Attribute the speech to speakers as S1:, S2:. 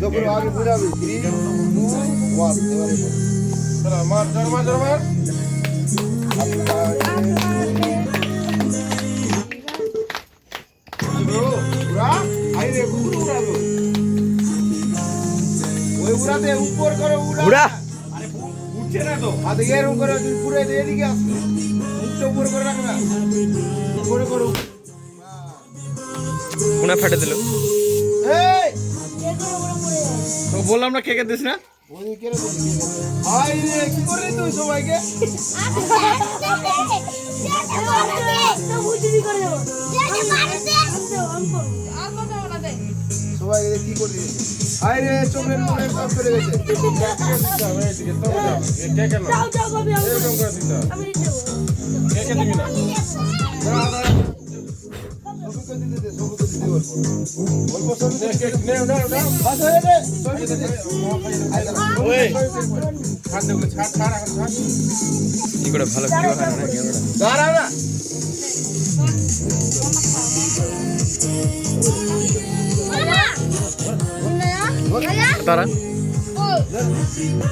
S1: পুরো আগে বুঝাবি 3 2 1 এবারে চলো মার উড়া আই রে উড়া গো ওই উড়াতে উপর করে উড়া আরে উঠছে না তো আদে এরকম করে পুরো এদিকে আসবে মুখটা উপর করে রাখ না উপরে করো
S2: কোনা ফেটে দিল
S1: এই
S2: তো বললাম না কেকে দিস না
S1: ওই কেন বলি আই রে কি করে তুই সবাইকে সবাই কি করলি আই রে চোখের মনে সব চলে গেছে
S2: কি করে ভালো ভিডিও হয় না
S1: দাঁড়া না
S2: তারা